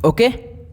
Okay,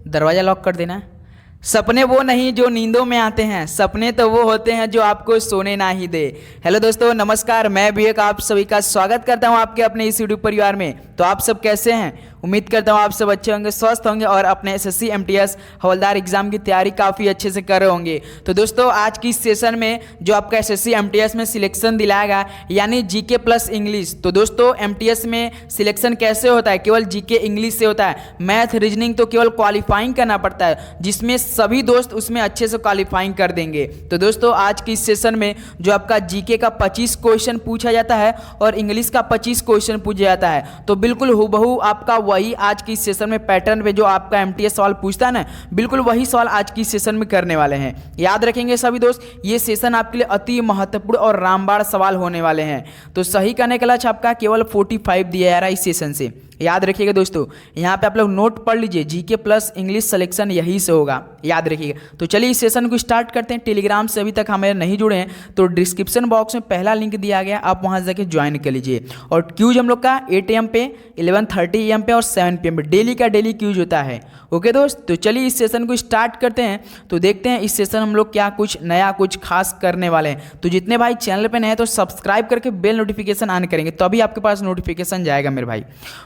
दरवाज़ा lock कर देना है। सपने वो नहीं जो नींदों में आते हैं, सपने तो वो होते हैं जो आपको सोने ना ही दे। हेलो दोस्तों, नमस्कार। मैं विवेक आप सभी का स्वागत करता हूं आपके अपने इस यूट्यूब परिवार में। तो आप सब कैसे हैं? उम्मीद करता हूं आप सब अच्छे होंगे, स्वस्थ होंगे और अपने एसएससी एमटीएस हवलदार एग्जाम की तैयारी काफ़ी अच्छे से कर रहे होंगे। तो दोस्तों, आज की इस सेशन में जो आपका एसएससी एमटीएस में सिलेक्शन दिलाएगा, यानी जीके प्लस इंग्लिश। तो दोस्तों, एमटीएस में सिलेक्शन कैसे होता है? केवल जीके इंग्लिश से होता है। मैथ रीजनिंग तो केवल क्वालिफाइंग करना पड़ता है, जिसमें सभी दोस्त उसमें अच्छे से क्वालिफाइंग कर देंगे। तो दोस्तों, आज की इस सेशन में जो आपका जीके का 25 क्वेश्चन पूछा जाता है और इंग्लिश का 25 क्वेश्चन पूछा जाता है, तो बिल्कुल हूबहू आपका वही आज की इस सेशन में पैटर्न पे जो आपका एमटीएस सवाल पूछता है ना, बिल्कुल वही सवाल आज की सेशन में करने वाले हैं। याद रखेंगे सभी दोस्त, ये सेशन आपके लिए अति महत्वपूर्ण और रामबाण सवाल होने वाले हैं। तो सही करने का लक्ष्य आपका केवल 45 दिया जा रहा है इस सेशन से। याद रखिएगा दोस्तों, यहाँ पे आप लोग नोट पढ़ लीजिए, जीके प्लस इंग्लिश सिलेक्शन यही से होगा, याद रखिएगा। तो चलिए इस सेशन को स्टार्ट करते हैं। टेलीग्राम से अभी तक हमें नहीं जुड़े हैं तो डिस्क्रिप्शन बॉक्स में पहला लिंक दिया गया, आप वहाँ जाके ज्वाइन कर लीजिए। और क्यूज हम लोग का 8 AM पे, 11:30 AM पे और 7 PM पे डेली का डेली क्यूज होता है। ओके दोस्त, तो चलिए इस सेशन को स्टार्ट करते हैं। तो देखते हैं इस सेशन हम लोग क्या कुछ नया कुछ खास करने वाले हैं। तो जितने भाई चैनल पे नए हैं तो सब्सक्राइब करके बेल नोटिफिकेशन ऑन करेंगे, तभी आपके पास नोटिफिकेशन जाएगा मेरे भाई।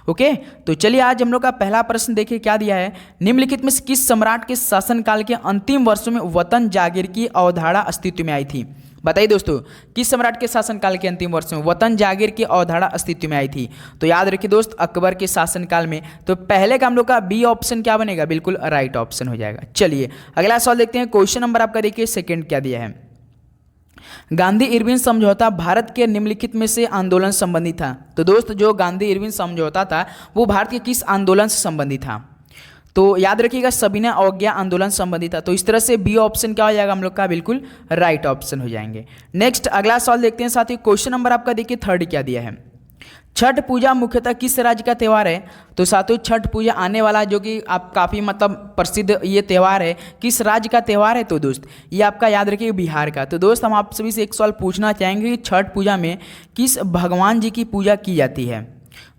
ओके, तो चलिए आज हम लोग का पहला प्रश्न देखिए क्या दिया है। निम्नलिखित में से किस सम्राट के शासनकाल के अंतिम वर्षों में वतन जागीर की अवधारणा अस्तित्व में आई थी? बताइए दोस्तों, किस सम्राट के शासनकाल के अंतिम वर्ष में वतन जागीर की अवधारणा अस्तित्व में आई थी? तो याद रखिए दोस्त, अकबर के शासनकाल में। तो पहले का हम लोग का बी ऑप्शन क्या बनेगा? बिल्कुल राइट ऑप्शन हो जाएगा। चलिए अगला सवाल देखते हैं। क्वेश्चन नंबर आपका देखिए सेकंड क्या दिया है। गांधी इरविन समझौता भारत के निम्नलिखित में से आंदोलन संबंधी था? तो दोस्त, जो गांधी इरविन समझौता था वो भारत के किस आंदोलन से संबंधित था? तो याद रखिएगा, सविनय अवज्ञा आंदोलन संबंधी था। तो इस तरह से बी ऑप्शन क्या हो जाएगा हम लोग का? बिल्कुल राइट ऑप्शन हो जाएंगे। नेक्स्ट अगला सवाल देखते हैं साथियों। क्वेश्चन नंबर आपका देखिए थर्ड क्या दिया है। छठ पूजा मुख्यतः किस राज्य का त्यौहार है? तो साथियों, छठ पूजा आने वाला जो कि आप काफ़ी मतलब प्रसिद्ध ये त्यौहार है, किस राज्य का त्यौहार है? तो दोस्त ये आपका याद रखिए बिहार का। तो दोस्त, हम आप सभी से एक सवाल पूछना चाहेंगे कि छठ पूजा में किस भगवान जी की पूजा की जाती है?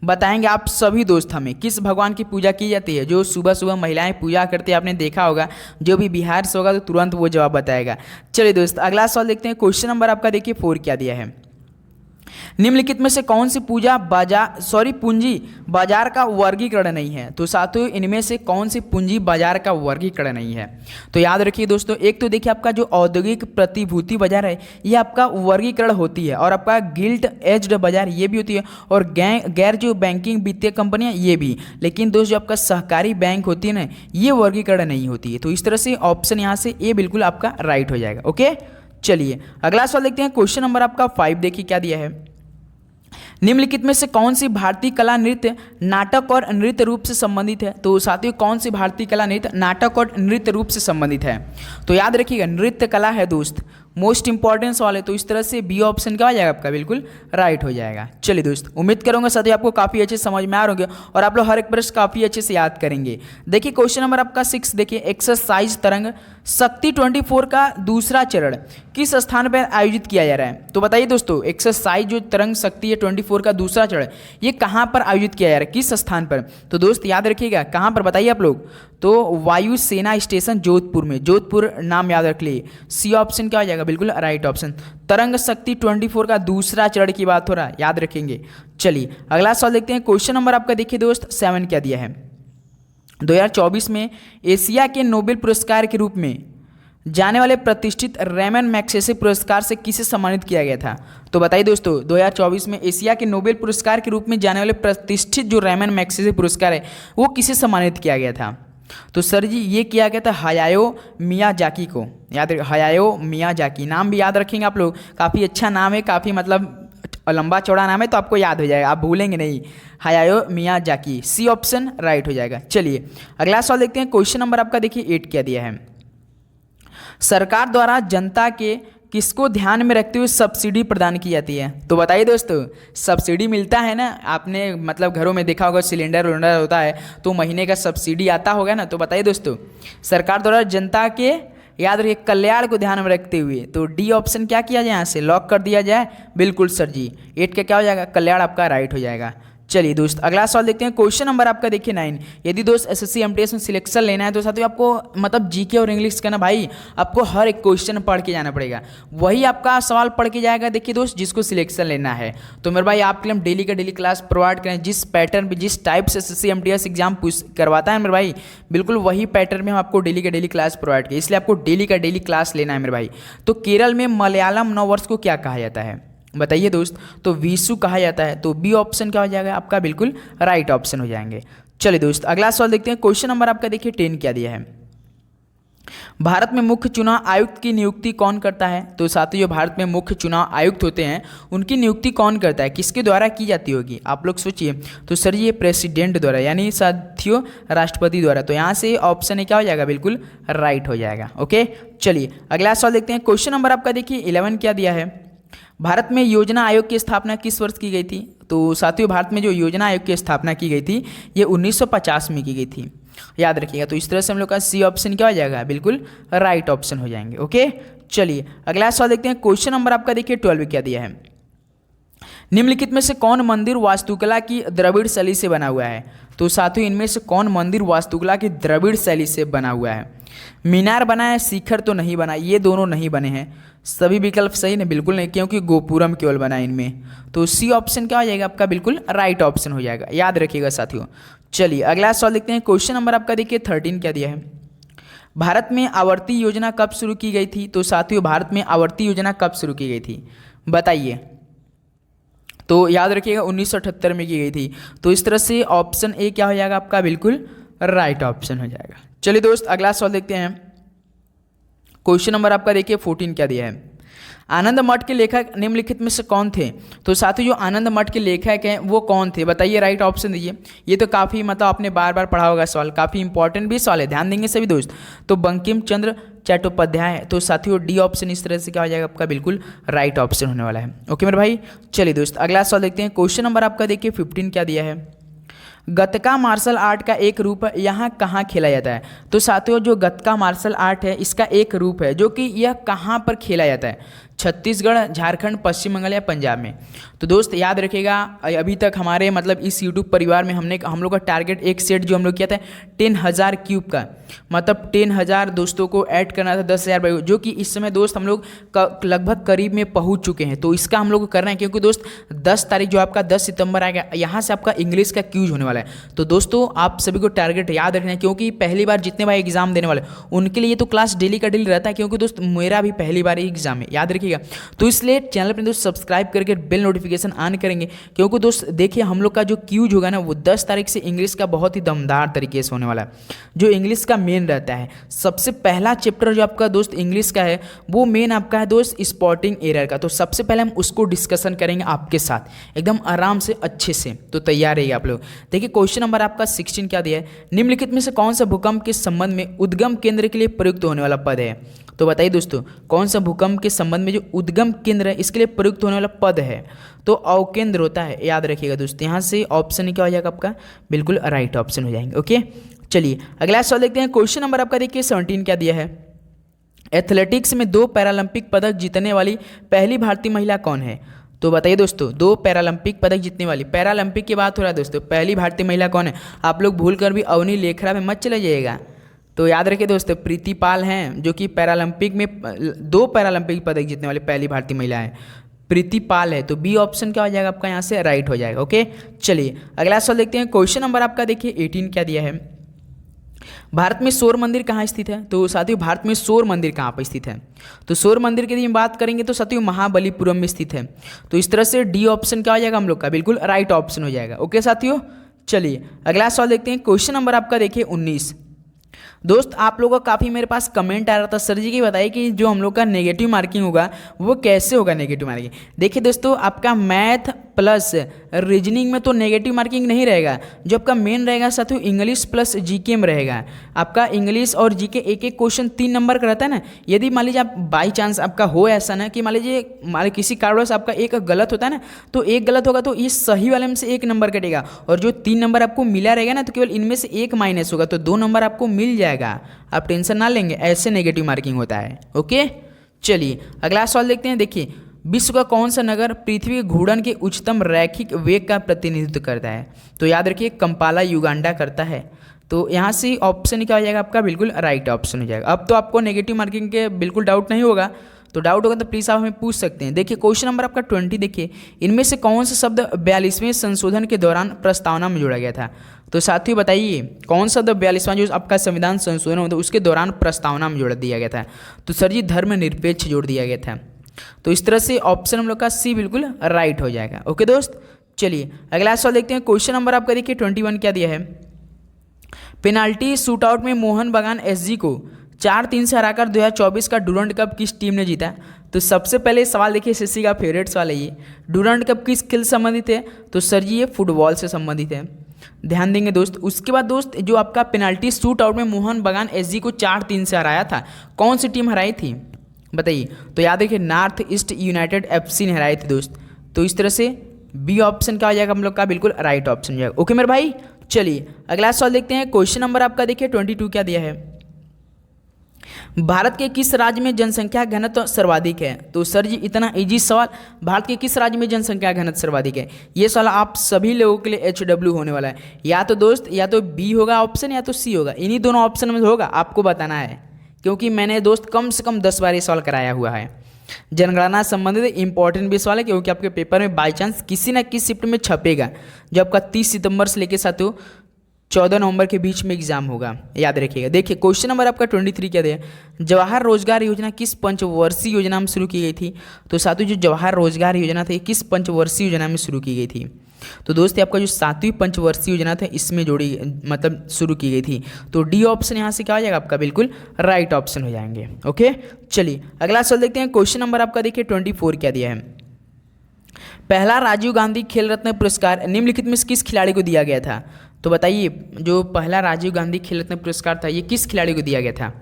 बताएंगे आप सभी दोस्त हमें किस भगवान की पूजा की जाती है। जो सुबह सुबह महिलाएं पूजा करती है, आपने देखा होगा, जो भी बिहार से होगा तो तुरंत वो जवाब बताएगा। चलिए दोस्त अगला सवाल देखते हैं। क्वेश्चन नंबर आपका देखिए 4 क्या दिया है। निम्नलिखित में से कौन सी पूंजी बाजार का वर्गीकरण नहीं है? तो साथियों, इनमें से कौन सी पूंजी बाजार का वर्गीकरण नहीं है? तो याद रखिए दोस्तों, एक तो देखिए आपका जो औद्योगिक प्रतिभूति बाजार है ये आपका वर्गीकरण होती है, और आपका गिल्ट एज्ड बाजार ये भी होती है, और गैर जो बैंकिंग वित्तीय कंपनियां ये भी। लेकिन दोस्त, जो आपका सहकारी बैंक होती है ना, ये वर्गीकरण नहीं होती है। तो इस तरह से ऑप्शन यहाँ से ए बिल्कुल आपका राइट हो जाएगा। ओके, चलिए अगला सवाल देखते हैं। क्वेश्चन नंबर आपका 5 देखिए क्या दिया है। निम्नलिखित में से कौन सी भारतीय कला नृत्य नाटक और नृत्य रूप से संबंधित है? तो साथियों, कौन सी भारतीय कला नृत्य नाटक और नृत्य रूप से संबंधित है? तो याद रखिएगा, नृत्य कला है दोस्त, मोस्ट इंपॉर्टेंट सवाल है। तो इस तरह से बी ऑप्शन क्या हो जाएगा आपका? बिल्कुल राइट हो जाएगा। चलिए दोस्त, उम्मीद करूंगा साथी आपको काफ़ी अच्छे समझ में आ रहे होंगे और आप लोग हर एक प्रश्न काफ़ी अच्छे से याद करेंगे। देखिए क्वेश्चन नंबर आपका 6 देखिए। एक्सरसाइज तरंग शक्ति 24 का दूसरा चरण किस स्थान पर आयोजित किया जा रहा है? तो बताइए दोस्तों, एक्सरसाइज जो तरंग शक्ति है 24 का दूसरा चरण ये कहाँ पर आयोजित किया जा रहा है, किस स्थान पर? तो दोस्त याद रखिएगा, कहाँ पर बताइए आप लोग? तो वायु सेना स्टेशन जोधपुर में, जोधपुर नाम याद रख लिए। सी ऑप्शन क्या हो जाएगा? बिल्कुल राइट ऑप्शन। तरंग शक्ति 24 का दूसरा चरण की बात हो रहा है, याद रखेंगे। चलिए अगला सवाल देखते हैं। क्वेश्चन नंबर आपका देखिए दोस्त 7 क्या दिया है। 2024 में एशिया के नोबेल पुरस्कार के रूप में जाने वाले प्रतिष्ठित रेमन मैग्सेसे पुरस्कार से किसे सम्मानित किया गया था? तो बताइए दोस्तों, 2024 में एशिया के नोबेल पुरस्कार के रूप में जाने वाले प्रतिष्ठित जो रेमन मैग्सेसे पुरस्कार है वो किसे सम्मानित किया गया था? तो सर जी ये किया गया था हायाओ मियाजाकी को। याद रखिए, हायाओ मियाजाकी नाम भी याद रखेंगे आप लोग, काफ़ी अच्छा नाम है, काफ़ी मतलब लंबा चौड़ा नाम है, तो आपको याद हो जाएगा, आप भूलेंगे नहीं। हायाओ मियाजाकी, सी ऑप्शन राइट हो जाएगा। चलिए अगला सवाल देखते हैं। क्वेश्चन नंबर आपका देखिए 8 क्या दिया है। सरकार द्वारा जनता के किसको ध्यान में रखते हुए सब्सिडी प्रदान की जाती है? तो बताइए दोस्तों, सब्सिडी मिलता है ना, आपने मतलब घरों में देखा होगा, सिलेंडर विलेंडर होता है तो महीने का सब्सिडी आता होगा ना। तो बताइए दोस्तों, सरकार द्वारा जनता के याद रखिए कल्याण को ध्यान में रखते हुए, तो डी ऑप्शन क्या किया जाए, यहाँ से लॉक कर दिया जाए। बिल्कुल सर जी, 8 का क्या हो जाएगा? कल्याण आपका राइट हो जाएगा। चलिए दोस्त अगला सवाल देखते हैं। क्वेश्चन नंबर आपका देखिए 9। यदि दोस्त एसएससी एमटीएस में सिलेक्शन लेना है तो साथियों आपको मतलब जीके और इंग्लिश का ना भाई आपको हर एक क्वेश्चन पढ़ के जाना पड़ेगा, वही आपका सवाल पढ़ के जाएगा देखिए दोस्त जिसको सिलेक्शन लेना है। तो मेरे भाई आपके लिए हम डेली का डेली क्लास प्रोवाइड करें, जिस पैटर्न पर जिस टाइप से एसएससी एमटीएस एग्जाम करवाता है मेरे भाई बिल्कुल वही पैटर्न में हम आपको डेली का डेली क्लास प्रोवाइड करें, इसलिए आपको डेली का डेली क्लास लेना है मेरे भाई। तो केरल में मलयालम नववर्ष को क्या कहा जाता है बताइए दोस्त? तो विशु कहा जाता है। तो बी ऑप्शन क्या हो जाएगा आपका? बिल्कुल राइट ऑप्शन हो जाएंगे। चलिए दोस्त अगला सवाल देखते हैं। क्वेश्चन नंबर आपका देखिए 10 क्या दिया है। भारत में मुख्य चुनाव आयुक्त की नियुक्ति कौन करता है? तो साथियों भारत में मुख्य चुनाव आयुक्त होते हैं उनकी नियुक्ति कौन करता है, किसके द्वारा की जाती होगी? आप लोग सोचिए। तो सर ये प्रेसिडेंट द्वारा यानी साथियों राष्ट्रपति द्वारा। तो यहाँ से ऑप्शन ए क्या हो जाएगा? बिल्कुल राइट हो जाएगा। ओके चलिए अगला सवाल देखते हैं। क्वेश्चन नंबर आपका देखिए 11 क्या दिया है। भारत में योजना आयोग की स्थापना किस वर्ष की गई थी? तो साथियों भारत में जो योजना आयोग की स्थापना की गई थी ये 1950 में की गई थी, याद रखिएगा। तो इस तरह से हम लोग का सी ऑप्शन क्या हो जाएगा? बिल्कुल राइट ऑप्शन हो जाएंगे। ओके चलिए अगला सवाल देखते हैं। क्वेश्चन नंबर आपका देखिए 12 क्या दिया है। निम्नलिखित में से कौन मंदिर वास्तुकला की द्रविड़ शैली से बना हुआ है? तो साथियों इनमें से कौन मंदिर वास्तुकला की द्रविड़ शैली से बना हुआ है? मीनार बना है, शिखर तो नहीं बना, ये दोनों नहीं बने हैं। सभी विकल्प सही नहीं, बिल्कुल नहीं, क्योंकि गोपुरम केवल बना है इनमें। तो सी ऑप्शन क्या हो जाएगा आपका? बिल्कुल राइट ऑप्शन हो जाएगा, याद रखिएगा साथियों। चलिए अगला सवाल देखते हैं। क्वेश्चन नंबर आपका देखिए 13 क्या दिया है। भारत में आवर्ती योजना कब शुरू की गई थी? तो साथियों भारत में आवर्ती योजना कब शुरू की गई थी बताइए? तो याद रखिएगा 1978 में की गई थी। तो इस तरह से ऑप्शन ए क्या हो जाएगा आपका? बिल्कुल राइट ऑप्शन हो जाएगा। चलिए दोस्त अगला सवाल देखते हैं। क्वेश्चन नंबर आपका देखिए 14 क्या दिया है। आनंद मठ के लेखक निम्नलिखित में से कौन थे? तो साथियों जो आनंद मठ के लेखक हैं वो कौन थे बताइए? राइट ऑप्शन दीजिए। ये तो काफ़ी मतलब आपने बार बार पढ़ा होगा सवाल, काफ़ी इंपॉर्टेंट भी सवाल है, ध्यान देंगे सभी दोस्त। तो बंकिम चंद्र चट्टोपाध्याय है। तो साथियों डी ऑप्शन इस तरह से क्या हो जाएगा आपका? बिल्कुल राइट ऑप्शन होने वाला है। ओके मेरे भाई चलिए दोस्त अगला सवाल देखते हैं। क्वेश्चन नंबर आपका देखिए 15 क्या दिया है। गतका मार्शल आर्ट का एक रूप यहाँ कहाँ खेला जाता है? तो साथियों जो गतका मार्शल आर्ट है इसका एक रूप है जो कि यह कहाँ पर खेला जाता है? छत्तीसगढ़, झारखंड, पश्चिम बंगाल या पंजाब में? तो दोस्त याद रखिएगा अभी तक हमारे मतलब इस यूट्यूब परिवार में हम लोग का टारगेट एक सेट जो हम लोग किया था 10,000 क्यूब का, मतलब 10,000 दोस्तों को ऐड करना था 10,000, जो कि इस समय दोस्त हम लोग लगभग करीब में पहुंच चुके हैं। तो इसका हम लोग को करना है क्योंकि दोस्त 10 तारीख जो आपका 10 सितंबर आएगा यहाँ से आपका इंग्लिश का क्यूज होने वाला है। तो दोस्तों आप सभी को टारगेट याद रखना है क्योंकि पहली बार जितने भाई एग्जाम देने वाले उनके लिए तो क्लास डेली का डेली रहता है, क्योंकि दोस्त मेरा भी पहली बार ही एग्जाम है, याद रखिएगा। तो इसलिए चैनल पर दोस्त सब्सक्राइब करके बेल नोटिफिकेशन ऑन करेंगे, क्योंकि दोस्त देखिए हम लोग का जो क्यूज होगा ना वो 10 तारीख से इंग्लिश का बहुत ही दमदार तरीके से होने वाला है। जो इंग्लिश का मेन रहता है सबसे पहला चैप्टर जो आपका दोस्त इंग्लिश का है वो मेन आपका है दोस्त स्पॉटिंग एरर का। तो सबसे पहले हम उसको डिस्कशन करेंगे आपके साथ एकदम आराम से अच्छे से, तो तैयार रहिए आप लोग। देखिए क्वेश्चन नंबर आपका 16 क्या दिया है। निम्नलिखित में से कौन सा भूकंप के संबंध में उद्गम केंद्र के लिए प्रयुक्त होने वाला पद है? तो बताइए दोस्तों कौन सा भूकंप के संबंध में जो उद्गम केंद्र है इसके लिए प्रयुक्त होने वाला पद है? तो अवकेंद्र होता है, याद रखिएगा दोस्तों। यहाँ से ऑप्शन क्या हो जाएगा आपका? बिल्कुल राइट ऑप्शन हो जाएंगे। ओके चलिए अगला सवाल देखते हैं। क्वेश्चन नंबर आपका देखिए 17 क्या दिया है। एथलेटिक्स में 2 पैरालंपिक पदक जीतने वाली पहली भारतीय महिला कौन है? तो बताइए दोस्तों 2 पैरालंपिक पदक जीतने वाली, पैरालंपिक की बात हो रहा है दोस्तों, पहली भारतीय महिला कौन है? आप लोग भूल कर भी अवनी लेखरा में मत चले जाइएगा। तो याद रखिए दोस्तों प्रीति पाल हैं जो कि पैरालंपिक में 2 पैरालंपिक पदक जीतने वाली पहली भारतीय महिला है, प्रीति पाल है। तो बी ऑप्शन क्या हो जाएगा आपका? यहाँ से राइट हो जाएगा। ओके चलिए अगला सवाल देखते हैं। क्वेश्चन नंबर आपका देखिए 18 क्या दिया है। भारत में सौर मंदिर कहाँ स्थित है? तो साथियों भारत में सौर मंदिर कहाँ पर स्थित है? तो सौर मंदिर की यदि हम बात करेंगे तो साथियों महाबलीपुरम में स्थित है। तो इस तरह से डी ऑप्शन क्या हो जाएगा हम लोग का? बिल्कुल राइट ऑप्शन हो जाएगा। ओके साथियों चलिए अगला सवाल देखते हैं। क्वेश्चन नंबर आपका देखिए 19। दोस्त आप लोगों का काफ़ी मेरे पास कमेंट आ रहा था, सर जी की बताइए कि जो हम लोग का नेगेटिव मार्किंग होगा वो कैसे होगा नेगेटिव मार्किंग? देखिए दोस्तों आपका मैथ प्लस रीजनिंग में तो नेगेटिव मार्किंग नहीं रहेगा, जो आपका मेन रहेगा साथियों इंग्लिश प्लस जीके में रहेगा। आपका इंग्लिश और जीके एक एक क्वेश्चन 3 नंबर का रहता है ना। यदि मान लीजिए आप बाई चांस आपका हो ऐसा ना कि मान लीजिए किसी कारणवश आपका एक गलत होता है ना, तो एक गलत होगा तो ये सही वाले में से 1 नंबर कटेगा, और जो 3 नंबर आपको मिला रहेगा ना तो केवल इनमें से 1 माइनस होगा, तो 2 नंबर आपको मिल जाएगा। आप टेंशन ना लेंगे, ऐसे नेगेटिव मार्किंग होता है। ओके चलिए अगला सवाल देखते हैं। देखिए विश्व का कौन सा नगर पृथ्वी के घूर्णन के उच्चतम रैखिक वेग का प्रतिनिधित्व करता है? तो याद रखिए कंपाला युगांडा करता है। तो यहाँ से ऑप्शन क्या हो जाएगा आपका? बिल्कुल राइट ऑप्शन हो जाएगा। अब तो आपको नेगेटिव मार्किंग के बिल्कुल डाउट नहीं होगा, तो डाउट होगा तो प्लीज़ आप हमें पूछ सकते हैं। देखिए क्वेश्चन नंबर आपका 20 देखिए, इनमें से कौन सा शब्द 42वें संशोधन के दौरान प्रस्तावना में जोड़ा गया था? तो साथियों बताइए कौन सा 42वां जो आपका संविधान संशोधन होता है उसके दौरान प्रस्तावना में जोड़ दिया गया था? तो सर जी धर्मनिरपेक्ष जोड़ दिया गया था। तो इस तरह से ऑप्शन हम लोग का सी बिल्कुल राइट हो जाएगा। ओके दोस्त, चलिए अगला सवाल देखते हैं। क्वेश्चन नंबर आपका देखिए 21 क्या दिया है? पेनाल्टी शूटआउट में मोहन बागान एसजी को 4-3 से हराकर 2024 का डुरंड कप किस टीम ने जीता? तो सबसे पहले सवाल देखिए एसएससी का फेवरेट सवाल है ये, डुरंड कप किस खेल से संबंधित है? तो सर जी ये फुटबॉल से संबंधित है, ध्यान देंगे दोस्त। उसके बाद दोस्त जो आपका पेनाल्टी शूट आउट में मोहन बागान एसजी को 4-3 से हराया था, कौन सी टीम हराई थी बताइए? तो याद रखिए नॉर्थ ईस्ट यूनाइटेड एफसी ने हराई थी दोस्त। तो इस तरह से बी ऑप्शन क्या हो जाएगा हम लोग का? बिल्कुल राइट ऑप्शन हो जाएगा। ओके मेरे भाई, चलिए अगला सवाल देखते हैं। क्वेश्चन नंबर आपका देखिए 22 क्या दिया है? भारत के किस राज्य में जनसंख्या घनत्व सर्वाधिक है? तो सर जी इतना इजी सवाल, भारत के किस राज्य में जनसंख्या घनत्व सर्वाधिक है, ये सवाल आप सभी लोगों के लिए HW होने वाला है। या तो दोस्त या तो बी होगा ऑप्शन या तो सी होगा, इन्हीं दोनों ऑप्शन में होगा, आपको बताना है, क्योंकि मैंने दोस्त कम से कम 10 बार ये सवाल कराया हुआ है। जनगणना संबंधित इंपॉर्टेंट भी सवाल है, क्योंकि आपके पेपर में बाई चांस किसी न किसी शिफ्ट में छपेगा, जो आपका 30 सितंबर से लेकर साथियों 14 नवंबर के बीच में एग्जाम होगा, याद रखिएगा। देखिए क्वेश्चन नंबर आपका 23 क्या दिया? जवाहर रोजगार योजना किस पंचवर्षीय योजना में शुरू की गई थी? तो साथियों जो जवाहर रोजगार योजना थी किस पंचवर्षीय योजना में शुरू की गई थी? तो दोस्त आपका जो 7वीं पंचवर्षीय योजना था इसमें जोड़ी मतलब शुरू की गई थी। तो डी ऑप्शन यहाँ से क्या हो जाएगा आपका? बिल्कुल राइट ऑप्शन हो जाएंगे। ओके चलिए अगला सवाल देखते हैं। क्वेश्चन नंबर आपका देखिए 24 क्या दिया है? पहला राजीव गांधी खेल रत्न पुरस्कार निम्नलिखित में से किस खिलाड़ी को दिया गया था? तो बताइए जो पहला राजीव गांधी खेल रत्न पुरस्कार था ये किस खिलाड़ी को दिया गया था?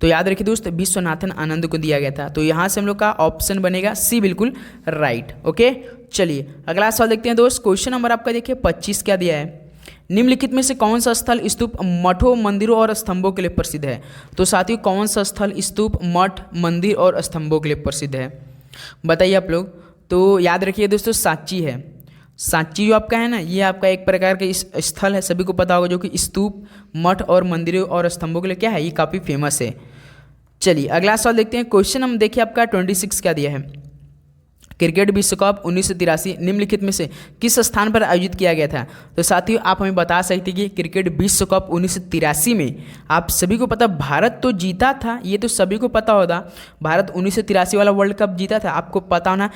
तो याद रखिए दोस्त विश्वनाथन आनंद को दिया गया था। तो यहाँ से हम लोग का ऑप्शन बनेगा सी बिल्कुल राइट। ओके चलिए अगला सवाल देखते हैं दोस्त। क्वेश्चन नंबर आपका देखिए 25 क्या दिया है? निम्नलिखित में से कौन सा स्थल स्तूप मठों मंदिरों और स्तंभों के लिए प्रसिद्ध है? तो साथियों कौन सा स्थल स्तूप मठ मंदिर और स्तंभों के लिए प्रसिद्ध है बताइए आप लोग? तो याद रखिए दोस्तों सांची है। सांची जो आपका है ना ये आपका एक प्रकार का स्थल है, सभी को पता होगा, जो कि स्तूप मठ और मंदिरों और स्तंभों के लिए क्या है, ये काफ़ी फेमस है। चलिए अगला सवाल देखते हैं। क्वेश्चन हम देखिए आपका 26 क्या दिया है? क्रिकेट विश्व कप 1983 निम्नलिखित में से किस स्थान पर आयोजित किया गया था? तो साथियों आप हमें बता सकते हैं कि क्रिकेट विश्व कप 1983 में आप सभी को पता भारत तो जीता था, ये तो सभी को पता होगा, भारत 1983 वाला वर्ल्ड कप जीता था। आपको पता होना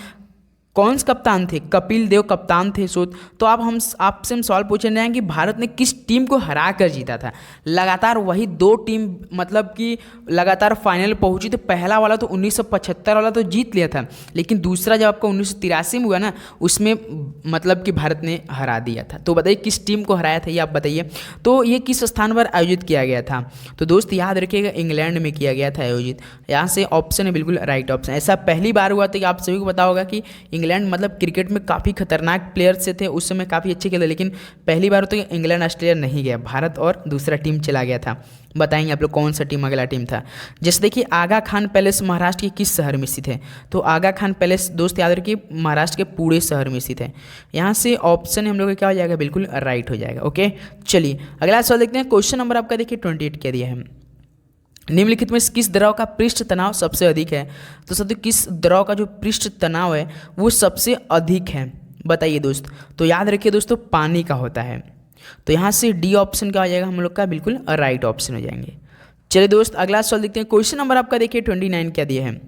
कौन से कप्तान थे? कपिल देव कप्तान थे। तो आप आपसे हम सवाल पूछने जाएंगे कि भारत ने किस टीम को हरा कर जीता था? लगातार वही 2 टीम मतलब कि लगातार फाइनल पहुंची। तो पहला वाला तो 1975 वाला तो जीत लिया था, लेकिन दूसरा जब आपका 1983 में हुआ ना उसमें मतलब कि भारत ने हरा दिया था। तो बताइए किस टीम को हराया था ये आप बताइए। तो ये किस स्थान पर आयोजित किया गया था? तो दोस्त याद रखिएगा इंग्लैंड में किया गया था आयोजित। यहाँ से ऑप्शन है बिल्कुल राइट ऑप्शन। ऐसा पहली बार हुआ था कि आप सभी को पता होगा कि इंग्लैंड मतलब क्रिकेट में काफ़ी खतरनाक प्लेयर से थे, उस समय काफ़ी अच्छे खेले, लेकिन पहली बार तो इंग्लैंड ऑस्ट्रेलिया नहीं गया, भारत और दूसरा टीम चला गया था। बताएंगे आप लोग कौन सा टीम अगला टीम था? जैसे देखिए आगा खान पैलेस महाराष्ट्र के किस शहर में स्थित है? तो आगा खान पैलेस दोस्त याद रखिए महाराष्ट्र के पुणे शहर में स्थित है। यहाँ से ऑप्शन हम लोग का क्या हो जाएगा? बिल्कुल राइट हो जाएगा। ओके चलिए अगला सवाल देखते हैं। क्वेश्चन नंबर आपका देखिए 28 क्या दिया है? निम्नलिखित में किस द्रव का पृष्ठ तनाव सबसे अधिक है? तो साथियों किस द्रव का जो पृष्ठ तनाव है वो सबसे अधिक है बताइए दोस्त? तो याद रखिए दोस्तों पानी का होता है। तो यहाँ से डी ऑप्शन क्या हो जाएगा हम लोग का? बिल्कुल राइट ऑप्शन हो जाएंगे। चलिए दोस्त अगला सवाल देखते हैं। क्वेश्चन नंबर आपका देखिए 29 क्या दिया है?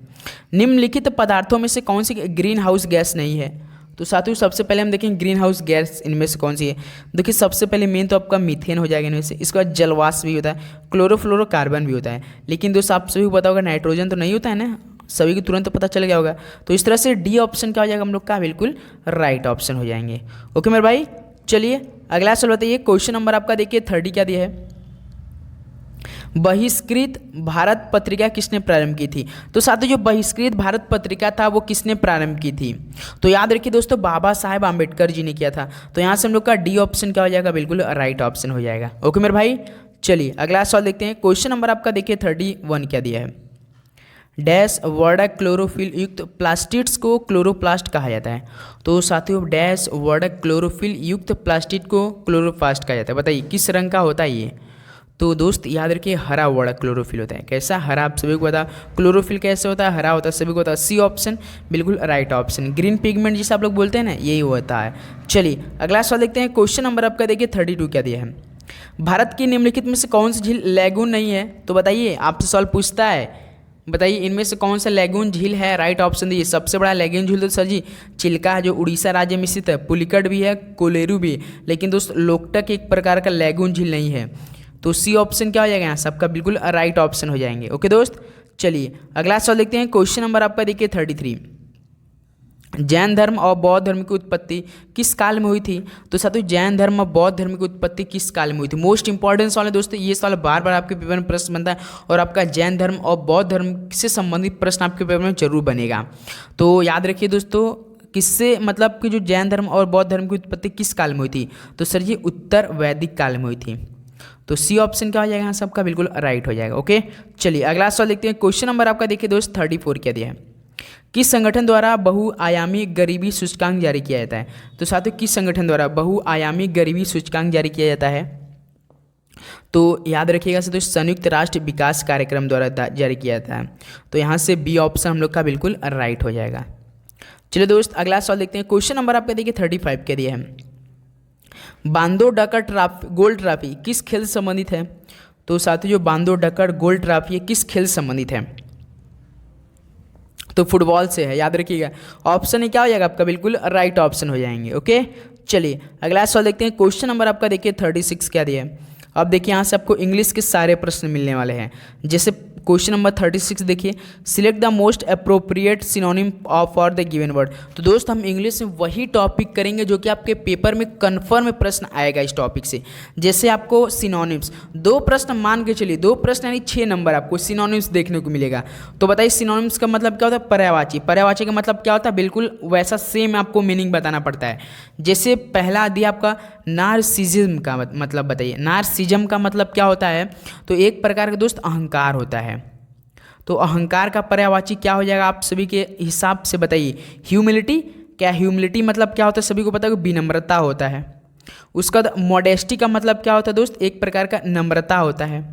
निम्नलिखित पदार्थों में से कौन सी ग्रीन हाउस गैस नहीं है? तो साथियों सबसे पहले हम देखेंगे ग्रीन हाउस गैस इनमें से कौन सी है। देखिए सबसे पहले मेन तो आपका मीथेन हो जाएगा इनमें से, इसके बाद जलवाष्प भी होता है, क्लोरोफ्लोरोकार्बन भी होता है, लेकिन दोस्त आप सभी को पता होगा नाइट्रोजन तो नहीं होता है ना, सभी को तुरंत पता चल गया होगा। तो इस तरह से डी ऑप्शन क्या हो जाएगा हम लोग का? बिल्कुल राइट ऑप्शन हो जाएंगे। ओके मेरे भाई चलिए अगला सवाल बताइए। क्वेश्चन नंबर आपका देखिए 30 क्या दिया है? बहिष्कृत भारत पत्रिका किसने प्रारंभ की थी? तो साथियों जो बहिष्कृत भारत पत्रिका था वो किसने प्रारंभ की थी? तो याद रखिए दोस्तों बाबा साहेब आम्बेडकर जी ने किया था। तो यहाँ से हम लोग का डी ऑप्शन क्या हो जाएगा? बिल्कुल राइट ऑप्शन हो जाएगा। ओके मेरे भाई चलिए अगला सवाल देखते हैं। क्वेश्चन नंबर आपका देखिए 31 क्या दिया है? डैश वर्डक क्लोरोफिल युक्त प्लास्टिड्स को क्लोरोप्लास्ट कहा जाता है। तो साथियों डैश वर्डक क्लोरोफिल युक्त प्लास्टिड को क्लोरोप्लास्ट कहा जाता है। बताइए किस रंग का होता है ये। तो दोस्त याद रखिए हरा वर्डक क्लोरोफिल होता है। कैसा हरा, आप सभी को पता क्लोरोफिल कैसे होता है, हरा होता है, सभी को पता। सी ऑप्शन बिल्कुल राइट ऑप्शन। ग्रीन पिगमेंट जिसे आप लोग बोलते हैं ना, यही होता है। चलिए अगला सवाल देखते हैं। क्वेश्चन नंबर आपका देखिए 32 क्या दिया है। भारत की निम्नलिखित में से कौन सी झील लैगून नहीं है। तो बताइए, आपसे सवाल पूछता है, बताइए इनमें से कौन सा लैगून झील है। राइट ऑप्शन दिए। सबसे बड़ा लैगून झील तो सर जी चिल्का है, जो उड़ीसा राज्य में स्थित है। पुलिकट भी है, कोलेरू भी है, लेकिन दोस्त लोकटक एक प्रकार का लैगून झील नहीं है। तो सी ऑप्शन क्या हो जाएगा यहाँ सबका बिल्कुल राइट ऑप्शन हो जाएंगे। ओके दोस्त, चलिए अगला सवाल देखते हैं। क्वेश्चन नंबर आपका देखिए 33। जैन धर्म और बौद्ध धर्म की उत्पत्ति किस काल में हुई थी। तो साथियों जैन धर्म और बौद्ध धर्म की उत्पत्ति किस काल में हुई थी। मोस्ट इंपॉर्टेंट सवाल है दोस्तों, ये सवाल बार बार आपके पेपर में प्रश्न बनता है और आपका जैन धर्म और बौद्ध धर्म से संबंधित प्रश्न आपके पेपर में जरूर बनेगा। तो याद रखिए दोस्तों, किससे मतलब कि जो जैन धर्म और बौद्ध धर्म की उत्पत्ति किस काल में हुई थी। तो सर ये उत्तर वैदिक काल में हुई थी। तो सी ऑप्शन क्या हो जाएगा यहाँ सबका बिल्कुल राइट हो जाएगा। ओके, चलिए अगला सवाल देखते हैं। क्वेश्चन नंबर आपका देखिए दोस्त 34 क्या दिया है। किस संगठन द्वारा बहुआयामी गरीबी सूचकांक जारी किया जाता है। तो साथियों किस संगठन द्वारा बहुआयामी गरीबी सूचकांक जारी किया जाता है। तो याद रखिएगा साथियों संयुक्त राष्ट्र विकास कार्यक्रम द्वारा जारी किया जाता है। तो यहाँ से बी ऑप्शन हम लोग का बिल्कुल राइट हो जाएगा। चलिए दोस्त अगला सवाल देखते हैं। क्वेश्चन नंबर आपका देखिए 35 क्या दिया है। बांदो डकर ट्रॉफी गोल्ड ट्रॉफी किस खेल से संबंधित है। तो साथियों जो बांदो डकर गोल्ड ट्रॉफी है किस खेल से संबंधित है। तो फुटबॉल से है। याद रखिएगा ऑप्शन ही क्या हो जाएगा आपका बिल्कुल राइट ऑप्शन हो जाएंगे। ओके, चलिए अगला सवाल देखते हैं। क्वेश्चन नंबर आपका देखिए 36 क्या दिया है। अब देखिए यहाँ से आपको इंग्लिश के सारे प्रश्न मिलने वाले हैं। जैसे क्वेश्चन नंबर 36 देखिए, select the most appropriate synonym for the given word. तो दोस्त हम इंग्लिश में वही टॉपिक करेंगे जो कि आपके पेपर में कन्फर्म प्रश्न आएगा इस टॉपिक से। जैसे आपको सिनोनिम्स 2 प्रश्न मान के चलिए, 2 प्रश्न यानी 6 नंबर आपको सिनोनिम्स देखने को मिलेगा। तो बताइए सिनोनिम्स का मतलब क्या होता है। पर्यायवाची। पर्यायवाची का मतलब क्या होता है, बिल्कुल वैसा सेम आपको मीनिंग बताना पड़ता है। जैसे पहला दिया आपका नार्सिसिज्म का मतलब बताइए। नार्सिज्म का मतलब क्या होता है। तो एक प्रकार का दोस्त अहंकार होता है। तो अहंकार का पर्यायवाची क्या हो जाएगा आप सभी के हिसाब से बताइए। ह्यूमिलिटी। क्या ह्यूमिलिटी मतलब क्या होता है, सभी को पता है कि विनम्रता होता है। उसका मॉडेस्टी का मतलब क्या होता है दोस्त, एक प्रकार का नम्रता होता है।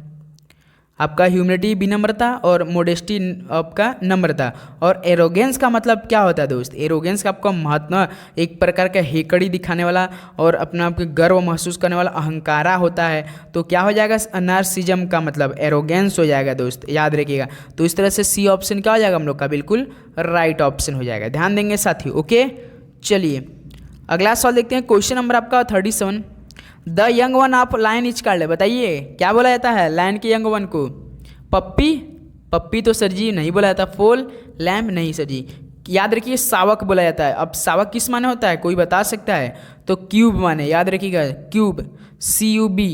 आपका ह्यूमिलिटी विनम्रता और मोडेस्टी आपका नम्रता। और एरोगेंस का मतलब क्या होता है दोस्त। एरोगेंस का आपका महत्व एक प्रकार का हेकड़ी दिखाने वाला और अपना आपके गर्व महसूस करने वाला अहंकारा होता है। तो क्या हो जाएगा नार्सिज्म का मतलब एरोगेंस हो जाएगा दोस्त, याद रखिएगा। तो इस तरह से सी ऑप्शन क्या हो जाएगा हम लोग का बिल्कुल राइट ऑप्शन हो जाएगा। ध्यान देंगे साथी। ओके, चलिए अगला सवाल देखते हैं। क्वेश्चन नंबर आपका 37। The young one of lion is called. बताइए क्या बोला जाता है लायन के यंग वन को। पप्पी। पप्पी तो सर जी नहीं बोला जाता। फोल। लैम्ब नहीं सर जी। याद रखिए सावक बोला जाता है। अब सावक किस माने होता है, कोई बता सकता है। तो क्यूब माने, याद रखिएगा cube, CUB।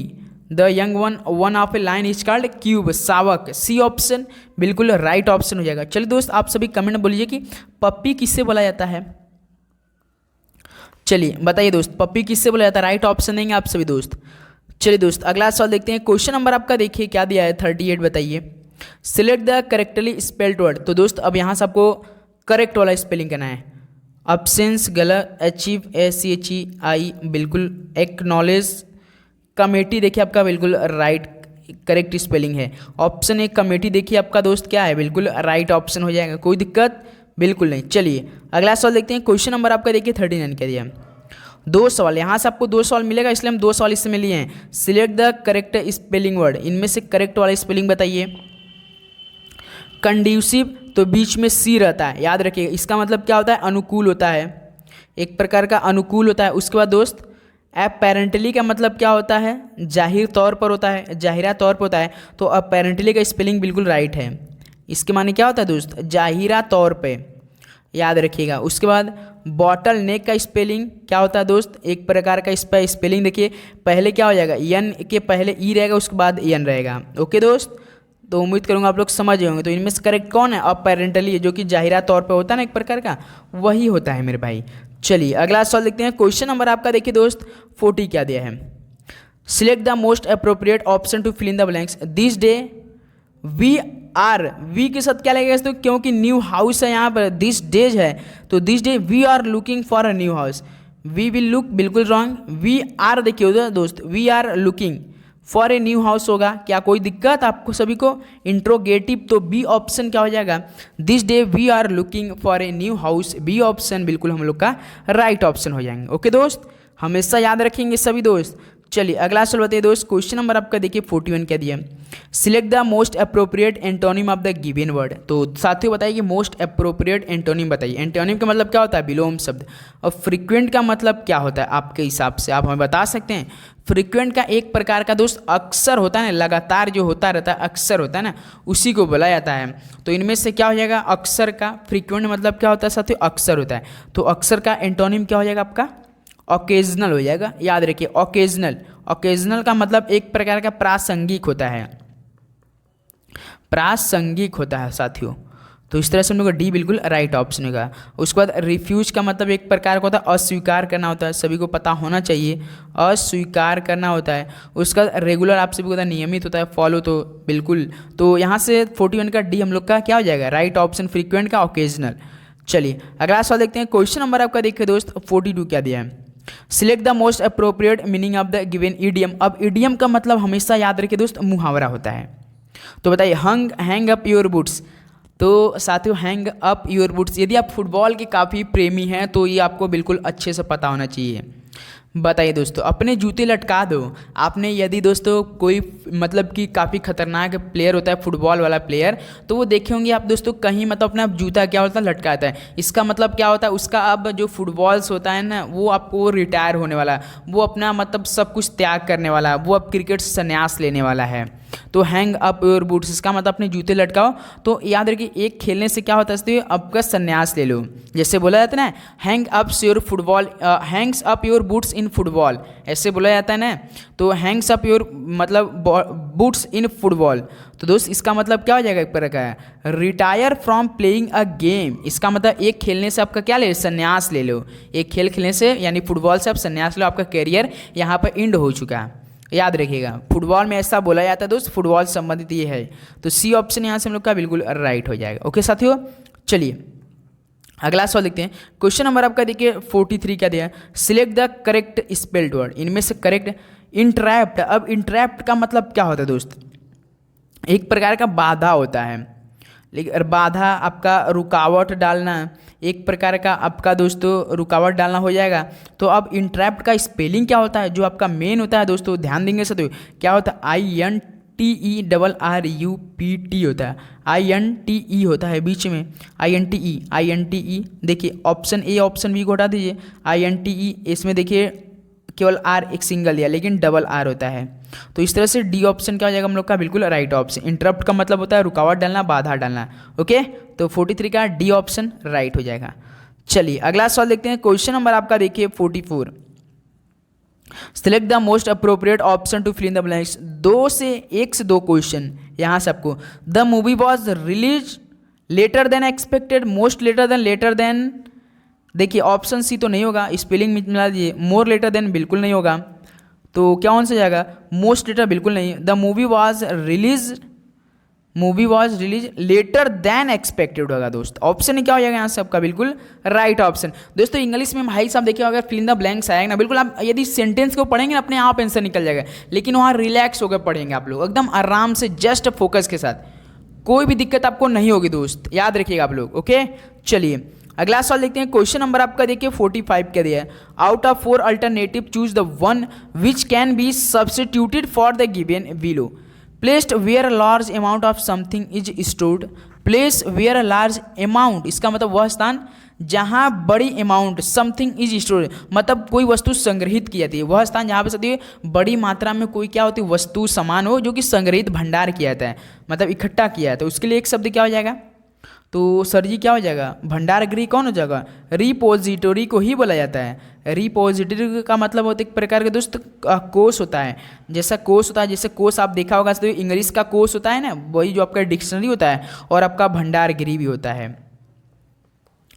The young one of A line is called cube, सावक। सी ऑप्शन बिल्कुल राइट ऑप्शन हो जाएगा। चलिए दोस्त आप सभी कमेंट में बोलिए कि पप्पी किससे बोला जाता है। चलिए बताइए दोस्त पप्पी किससे बोला जाता है। राइट ऑप्शन देंगे आप सभी दोस्त। चलिए दोस्त अगला सवाल देखते हैं। क्वेश्चन नंबर आपका देखिए क्या दिया है 38। बताइए select the correctly spelled word. तो दोस्त अब यहाँ से आपको करेक्ट वाला स्पेलिंग करना है। अब्सेंस गलत, अचीव ACHEI बिल्कुल, एक्नॉलेज, कमेटी देखिए आपका बिल्कुल राइट करेक्ट स्पेलिंग है। ऑप्शन 1 कमेटी देखिए आपका दोस्त क्या है बिल्कुल राइट ऑप्शन हो जाएगा, कोई दिक्कत बिल्कुल नहीं। चलिए अगला सवाल देखते हैं। क्वेश्चन नंबर आपका देखिए 39 क्या दिया। 2 सवाल, यहाँ से आपको 2 सवाल मिलेगा इसलिए हम 2 सवाल इसमें लिए हैं। Select the correct spelling word. इनमें से करेक्ट वाला स्पेलिंग बताइए। कंड्यूसिव तो बीच में सी रहता है, याद रखिएगा। इसका मतलब क्या होता है, अनुकूल होता है, एक प्रकार का अनुकूल होता है। उसके बाद दोस्त अपेरेंटली का मतलब क्या होता है, जाहिर तौर पर होता है, जाहिरा तौर पर होता है। तो अपेरेंटली का स्पेलिंग बिल्कुल राइट है। इसके माने क्या होता है दोस्त, जाहिरा तौर पे, याद रखिएगा। उसके बाद बॉटल नेक का स्पेलिंग क्या होता है दोस्त, एक प्रकार का इस पर स्पेलिंग देखिए। पहले क्या हो जाएगा, यन के पहले ई रहेगा, उसके बाद यन रहेगा। ओके दोस्त, तो उम्मीद करूंगा आप लोग समझ होंगे। तो इनमें से करेक्ट कौन है, अपेरेंटली, जो कि जाहिरा तौर पे होता है ना एक प्रकार का, वही होता है मेरे भाई। चलिए अगला सवाल देखते हैं। क्वेश्चन नंबर आपका देखिए दोस्त 40 क्या दिया है। Select the most appropriate option to fill in the blanks. This day we are, we के साथ क्या लगेगा दोस्तों, क्योंकि न्यू हाउस है यहाँ पर, दिस डेज है, तो this day we are looking for a new house, we will look, बिल्कुल रॉन्ग, वी आर देखिए उधर दोस्त, we are looking for a new house होगा। क्या कोई दिक्कत आपको सभी को? इंट्रोगेटिव, तो बी ऑप्शन क्या हो जाएगा, this day we are looking for a new house, B option बिल्कुल हम लोग का राइट ऑप्शन हो जाएंगे। ओके दोस्त, हमेशा याद रखेंगे सभी दोस्त। चलिए अगला सवाल बताइए दोस्त, क्वेश्चन नंबर आपका देखिए 41 क्या दिया, select the most appropriate antonym of the given word. तो साथियों बताइए कि मोस्ट अप्रोप्रिएट एंटोनिम बताइए। एंटोनिम का मतलब क्या होता है, विलोम शब्द। और फ्रीक्वेंट का मतलब क्या होता है आपके हिसाब से, आप हमें बता सकते हैं? फ्रीक्वेंट का एक प्रकार का दोस्त अक्सर होता है ना, लगातार जो होता रहता है, अक्सर होता है ना, उसी को बोला जाता है। तो इनमें से क्या हो जाएगा, अक्सर का, फ्रीक्वेंट मतलब क्या होता है साथियों, अक्सर होता है। तो अक्सर का एंटोनिम क्या हो जाएगा आपका, ओकेजनल हो जाएगा। याद रखिए ओकेजनल, ओकेजनल का मतलब एक प्रकार का प्रासंगिक होता है, प्रासंगिक होता है साथियों। तो इस तरह से हम लोग का डी बिल्कुल राइट ऑप्शन होगा। उसके बाद रिफ्यूज का मतलब एक प्रकार का होता है अस्वीकार करना होता है, सभी को पता होना चाहिए, अस्वीकार करना होता है। उसका रेगुलर आप सभी को पता है, नियमित होता है, फॉलो, तो बिल्कुल। तो यहाँ से 41 का डी हम लोग का क्या हो जाएगा, राइट ऑप्शन, फ्रीक्वेंट का ओकेजनल। चलिए अगला सवाल देखते हैं, क्वेश्चन नंबर आपका देखिए दोस्त 42 क्या दिया है, select the most appropriate meaning of the given idiom. अब इडियम का मतलब हमेशा याद रखिए दोस्त, मुहावरा होता है। तो बताइए, हैंग अप योर बूट्स। तो साथियों हैंग अप योर बूट्स, यदि आप फुटबॉल के काफ़ी प्रेमी हैं तो ये आपको बिल्कुल अच्छे से पता होना चाहिए। बताइए दोस्तों, अपने जूते लटका दो। आपने यदि दोस्तों कोई मतलब कि काफ़ी खतरनाक प्लेयर होता है फुटबॉल वाला प्लेयर, तो वो देखे होंगे आप दोस्तों, कहीं मतलब अपना जूता क्या होता है, लटकाता है। इसका मतलब क्या होता है, उसका अब जो फुटबॉल्स होता है ना, वो आपको रिटायर होने वाला है, वो अपना मतलब सब कुछ त्याग करने वाला है, वो अब क्रिकेट से संन्यास लेने वाला है। तो हैंग अप योर बूट्स, इसका मतलब अपने जूते लटकाओ। तो याद रखिए एक खेलने से क्या होता है, आपका संन्यास ले लो। जैसे बोला जाता है ना, hang ups your football, Hanks up your boots in football, ऐसे बोला जाता है ना। तो हैंग्स अप योर मतलब बूट्स इन फुटबॉल, तो दोस्त इसका मतलब क्या हो जाएगा, एक प्रकार का retire from playing a game. इसका मतलब एक खेलने से आपका क्या ले, संन्यास ले लो। एक खेल खेलने से यानी फुटबॉल से आप संन्यास लो, आपका करियर यहाँ पर एंड हो चुका है। याद रखिएगा फुटबॉल में ऐसा बोला जाता है दोस्त, फुटबॉल से संबंधित ये है। तो सी ऑप्शन यहाँ से हम लोग का बिल्कुल राइट हो जाएगा। ओके साथियों, चलिए अगला सवाल देखते हैं। क्वेश्चन नंबर आपका देखिए 43 क्या दिया है, select the correct spelled word. इनमें से करेक्ट, इंट्रैप्ट। अब इंट्रैप्ट का मतलब क्या होता है दोस्त, एक प्रकार का बाधा होता है। लेकिन बाधा आपका रुकावट डालना, एक प्रकार का आपका दोस्तों रुकावट डालना हो जाएगा। तो अब इंट्रैप्ट का स्पेलिंग क्या होता है, जो आपका मेन होता है दोस्तों, ध्यान देंगे साथियों, क्या होता है, INTERRUPT होता है, INTE होता है बीच में, INTE। देखिए ऑप्शन ए ऑप्शन बी को हटा दीजिए, INTE, इसमें देखिए केवल आर एक सिंगल दिया, लेकिन डबल आर होता है। तो इस तरह से डी ऑप्शन क्या हो जाएगा हम लोग का, बिल्कुल राइट ऑप्शन। इंटरप्ट का मतलब होता है रुकावट डालना, बाधा डालना। ओके, तो 43 का डी ऑप्शन राइट हो जाएगा। चलिए अगला सवाल देखते हैं। क्वेश्चन नंबर आपका देखिए 44, select the most appropriate option to fill in the blanks. 1 से 2 क्वेश्चन यहाँ से आपको। The movie was release later than expected, most later than देखिए ऑप्शन सी तो नहीं होगा, स्पेलिंग मिला दीजिए, मोर लेटर देन बिल्कुल नहीं होगा, तो क्या कौन सा जाएगा, मोस्ट लेटर बिल्कुल नहीं। The movie was release later than expected होगा दोस्त, ऑप्शन क्या हो जाएगा यहाँ से आपका बिल्कुल राइट ऑप्शन। दोस्तों इंग्लिश में भाई साहब देखिए अगर फिल इन द ब्लैंक्स आएगा ना, बिल्कुल आप यदि सेंटेंस को पढ़ेंगे ना अपने आप आंसर निकल जाएगा, लेकिन वहाँ रिलैक्स होकर पढ़ेंगे आप लोग, एकदम आराम से जस्ट फोकस के साथ, कोई भी दिक्कत आपको नहीं होगी दोस्त, याद रखिएगा आप लोग। ओके चलिए अगला सवाल देखते हैं। क्वेश्चन नंबर आपका देखिए 45 क्या दिया है, out of 4 alternative choose the one which can be substituted for the given below. Placed where a large amount of something is stored. Place where a large amount, इसका मतलब वह स्थान जहाँ बड़ी अमाउंट समथिंग इज स्टोर्ड, मतलब कोई वस्तु संग्रहित की जाती है, वह स्थान जहाँ पे सदी बड़ी मात्रा में कोई क्या होती है वस्तु सामान हो जो कि संग्रहित भंडार किया जाता है, मतलब इकट्ठा किया जाता है, उसके लिए एक शब्द क्या हो जाएगा, तो सर जी क्या हो जाएगा, भंडार गृह कौन हो जाएगा, रिपोजिटरी को ही बोला जाता है। रिपोजिटरी का मतलब होता है एक प्रकार का दोस्त कोष होता है, जैसा कोष होता है, जैसे कोष आप देखा होगा तो इंग्लिश का कोष होता है ना, वही जो आपका डिक्शनरी होता है, और आपका भंडार गृह भी होता है,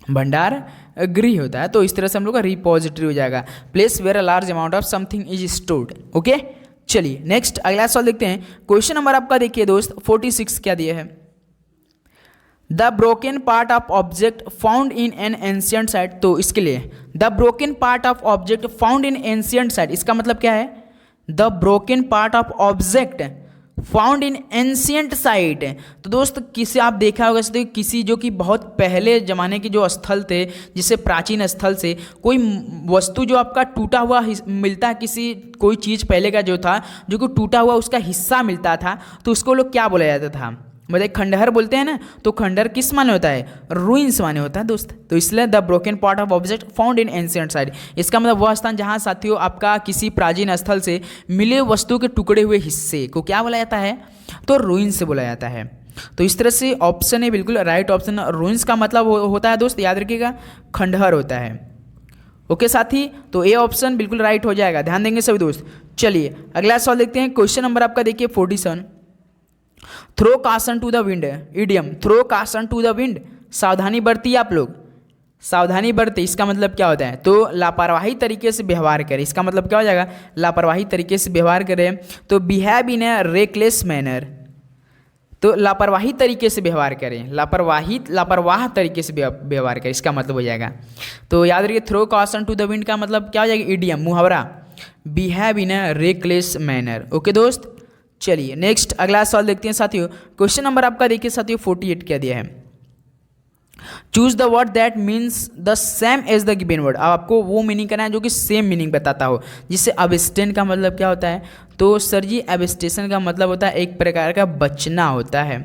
भंडार गृह होता है। तो इस तरह से हम लोग का रिपोजिटरी हो जाएगा, place where a large amount of something is stored. Okay चलिए नेक्स्ट अगला सवाल देखते हैं। क्वेश्चन नंबर आपका देखिए दोस्त 46 क्या दिया है, the broken part of object found in an ancient site, तो इसके लिए the broken part of object found in ancient site, इसका मतलब क्या है? The broken part of object found in ancient site. तो दोस्त किसी आप देखा होगा तो किसी जो कि बहुत पहले ज़माने के जो स्थल थे, जिसे प्राचीन स्थल से कोई वस्तु जो आपका टूटा हुआ मिलता है, किसी कोई चीज़ पहले का जो था जो कि टूटा हुआ उसका हिस्सा मिलता था, तो उसको लोग क्या बोला जाता था? मतलब खंडहर बोलते हैं ना, तो खंडहर किस माने होता है? रूइंस माने होता है दोस्त। तो इसलिए the broken part of object found in ancient site, इसका मतलब वह स्थान जहाँ साथियों आपका किसी प्राचीन स्थल से मिले वस्तु के टुकड़े हुए हिस्से को क्या बोला जाता है? तो रूइंस से बोला जाता है। तो इस तरह से ऑप्शन है बिल्कुल राइट ऑप्शन। रूइंस का मतलब होता है दोस्त, याद रखिएगा, खंडहर होता है। ओके साथी, तो ए ऑप्शन बिल्कुल राइट हो जाएगा, ध्यान देंगे सभी दोस्त। चलिए अगला सवाल देखते हैं। क्वेश्चन नंबर आपका देखिए 47, throw caution to the wind, idiom throw caution to the wind, सावधानी बरतिए आप लोग, सावधानी बरते, इसका मतलब क्या होता है? तो लापरवाही तरीके से व्यवहार करें, इसका मतलब क्या हो जाएगा? लापरवाही तरीके से व्यवहार करें। तो behave in A reckless manner, तो लापरवाही तरीके से व्यवहार करें, लापरवाह तरीके से व्यवहार करें, इसका मतलब हो जाएगा। तो याद रखिए throw caution to the wind का मतलब क्या हो जाएगा? इडियम, मुहावरा, behave in A reckless manner. Okay दोस्त, चलिए नेक्स्ट अगला सवाल देखते हैं साथियों। क्वेश्चन नंबर आपका देखिए साथियों 48 क्या दिया है? Choose the word that means the same as the given word. अब आपको वो मीनिंग करना है जो कि सेम मीनिंग बताता हो। जिससे अबस्टेन का मतलब क्या होता है? तो सर जी एब्स्टेशन का मतलब होता है एक प्रकार का बचना होता है।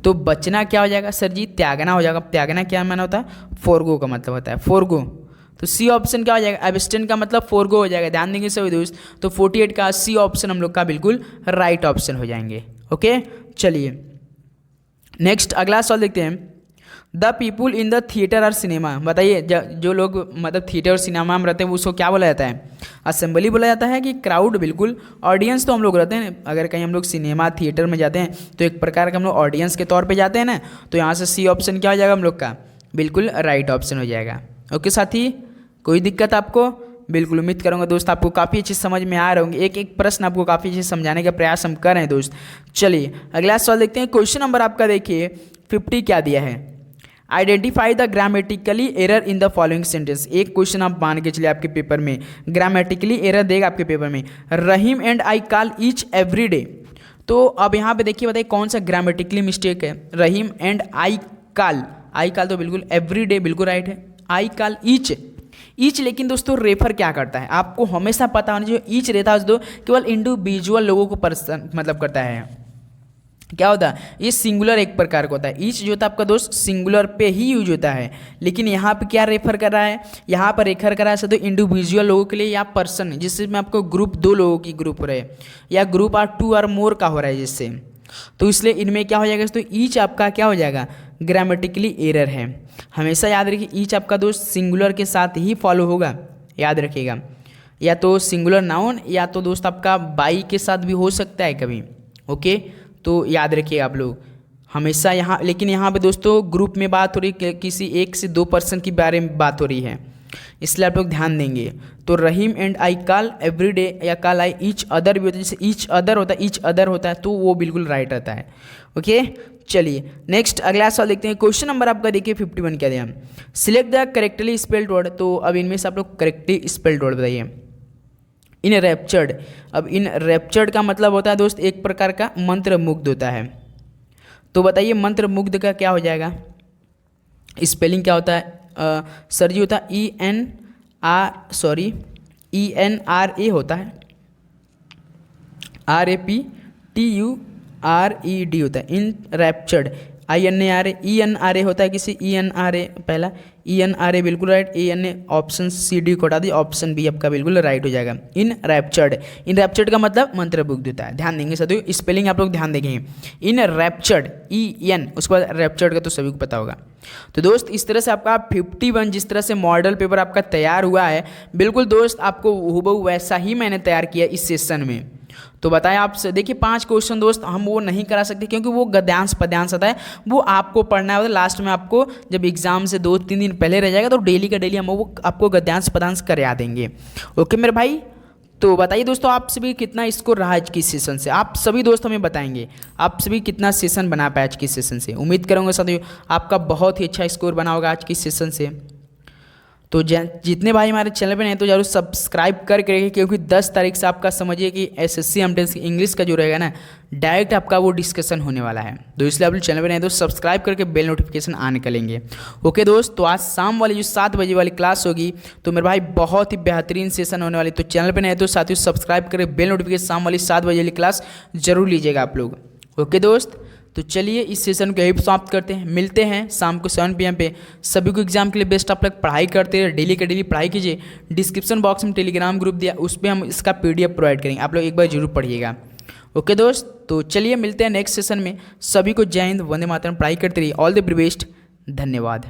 तो बचना क्या हो जाएगा सर जी? त्यागना हो जाएगा। त्यागना क्या माना होता है? फोरगो का मतलब होता है, फोरगो। तो सी ऑप्शन क्या हो जाएगा? एब्स्टेन का मतलब फोरगो हो जाएगा, ध्यान देंगे सभी दोस्त। तो 48 का सी ऑप्शन हम लोग का बिल्कुल राइट ऑप्शन हो जाएंगे। ओके चलिए नेक्स्ट अगला सवाल देखते हैं। The people in the theatre और सिनेमा, बताइए जो लोग मतलब थिएटर और सिनेमा में रहते हैं उसको क्या बोला जाता है? असेंबली बोला जाता है कि क्राउड? बिल्कुल ऑडियंस तो हम लोग रहते हैं। अगर कहीं हम लोग सिनेमा थिएटर में जाते हैं तो एक प्रकार का हम लोग ऑडियंस के तौर पे जाते हैं ना, तो यहाँ से सी ऑप्शन क्या हो जाएगा हम लोग का? बिल्कुल राइट ऑप्शन हो जाएगा। ओके साथी, कोई दिक्कत आपको? बिल्कुल उम्मीद करूँगा दोस्त आपको काफ़ी अच्छी समझ में आ रहे होंगे। एक एक प्रश्न आपको काफ़ी अच्छे समझाने का प्रयास हम कर रहे हैं दोस्त। चलिए अगला सवाल देखते हैं। क्वेश्चन नंबर आपका देखिए 50 क्या दिया है? Identify the grammatically error in the following sentence. एक क्वेश्चन आप मान के चलिए आपके पेपर में ग्रामेटिकली एरर देगा आपके पेपर में। Rahim and I call each every day, तो अब यहाँ पे देखिए बताइए कौन सा ग्रामेटिकली मिस्टेक है? रहीम एंड आई कॉल तो बिल्कुल एवरी डे बिल्कुल राइट है। आई कॉल ईच लेकिन दोस्तों रेफर क्या करता है? आपको हमेशा पता होना चाहिए ईच रहता है दोस्तों केवल इंडिविजुअल लोगों को पर्सन मतलब करता है। क्या होता है? ये सिंगुलर एक प्रकार का होता है। ईच जो होता है आपका दोस्त सिंगुलर पे ही यूज होता है। लेकिन यहाँ पे क्या रेफर कर रहा है? यहाँ पर रेफर कर रहा है तो इंडिविजुअल लोगों के लिए या पर्सन, जिसमें आपको ग्रुप दो लोगों की ग्रुप हो रहे हैं या ग्रुप आर टू और मोर का हो रहा है जिससे, तो इसलिए इनमें क्या हो जाएगा? तो ईच आपका क्या हो जाएगा? ग्रामेटिकली एरर है। हमेशा याद रखिए ईच आपका दोस्त सिंगुलर के साथ ही फॉलो होगा, याद रखिएगा। या तो सिंगुलर नाउन या तो दोस्त आपका बाई के साथ भी हो सकता है कभी। ओके, तो याद रखिए आप लोग हमेशा यहाँ। लेकिन यहाँ पे दोस्तों ग्रुप में बात हो रही है, किसी एक से दो पर्सन के बारे में बात हो रही है, इसलिए आप लोग ध्यान देंगे। तो Rahim and I call every day या कॉल आई ईच अदर भी होता है, जैसे ईच अदर होता है तो वो बिल्कुल राइट रहता है। ओके चलिए नेक्स्ट अगला सवाल देखते हैं। क्वेश्चन नंबर आपका देखिए 51 क्या दिया? Select the correctly spelled word. तो अब इनमें से आप लोग करेक्टली स्पेल्ड वर्ड बताइए। इन रैप्चर्ड, अब इन रैप्चर्ड का मतलब होता है दोस्त एक प्रकार का मंत्र मुग्ध होता है। तो बताइए मंत्र मुग्ध का क्या हो जाएगा? स्पेलिंग क्या होता है? सर जी होता है ENRA होता है, RAPTURED होता है। इन रैप्चर्ड ENRA होता है किसी ENRA पहला ENRA बिल्कुल राइट। ANA ऑप्शन CD को हटा दिए, ऑप्शन बी आपका बिल्कुल राइट हो जाएगा। इन रैप्चर्ड का मतलब मंत्रमुग्ध होता है। ध्यान देंगे साथियों, स्पेलिंग आप लोग ध्यान देंगे। इन रैप्चर्ड EN उसके बाद रैप्चर्ड का तो सभी को पता होगा। तो दोस्त इस तरह से आपका 51 जिस तरह से मॉडल पेपर आपका तैयार हुआ है, बिल्कुल दोस्त आपको हूबहू वैसा ही मैंने तैयार किया इस सेशन में। तो बताएं आपसे, देखिए 5 क्वेश्चन दोस्त हम वो नहीं करा सकते क्योंकि वो गद्यांश पद्यांश आता है, वो आपको पढ़ना है। लास्ट में आपको जब एग्जाम से 2-3 दिन पहले रह जाएगा तो डेली का डेली हम वो आपको गद्यांश पद्यांश करवा देंगे। ओके मेरे भाई, तो बताइए दोस्तों, आप सभी कितना स्कोर रहा आज की सेशन से? आप सभी दोस्त हमें बताएंगे आप सभी कितना सेशन बना पाए आज की सेशन से। उम्मीद करूँगा साथियों आपका बहुत ही अच्छा स्कोर बना होगा आज की सेशन से। तो जितने भाई हमारे चैनल पे नहीं तो जरूर सब्सक्राइब करके रखिए, क्योंकि 10 तारीख से आपका समझिए कि एसएससी एंट्रेंस इंग्लिश का जो रहेगा ना, डायरेक्ट आपका वो डिस्कशन होने वाला है। तो इसलिए आप चैनल पे नहीं तो सब्सक्राइब करके बेल नोटिफिकेशन ऑन कर लेंगे। ओके दोस्त, तो आज शाम वाली जो 7 बजे वाली क्लास होगी तो मेरे भाई बहुत ही बेहतरीन सेशन होने वाली। तो चैनल पर नहीं तो साथियों सब्सक्राइब करके बेल नोटिफिकेशन शाम वाली 7 बजे वाली क्लास जरूर लीजिएगा आप लोग। ओके दोस्त, तो चलिए इस सेशन को यही समाप्त करते हैं। मिलते हैं शाम को 7 PM पे। सभी को एग्जाम के लिए बेस्ट। आप लोग पढ़ाई करते हैं, डेली का डेली पढ़ाई कीजिए। डिस्क्रिप्शन बॉक्स में टेलीग्राम ग्रुप दिया, उस पर हम इसका PDF प्रोवाइड करेंगे, आप लोग एक बार जरूर पढ़िएगा। ओके दोस्त, तो चलिए मिलते हैं नेक्स्ट सेशन में। सभी को जय हिंद, वंदे मातरम। पढ़ाई करते रहिए। ऑल द बेस्ट, धन्यवाद।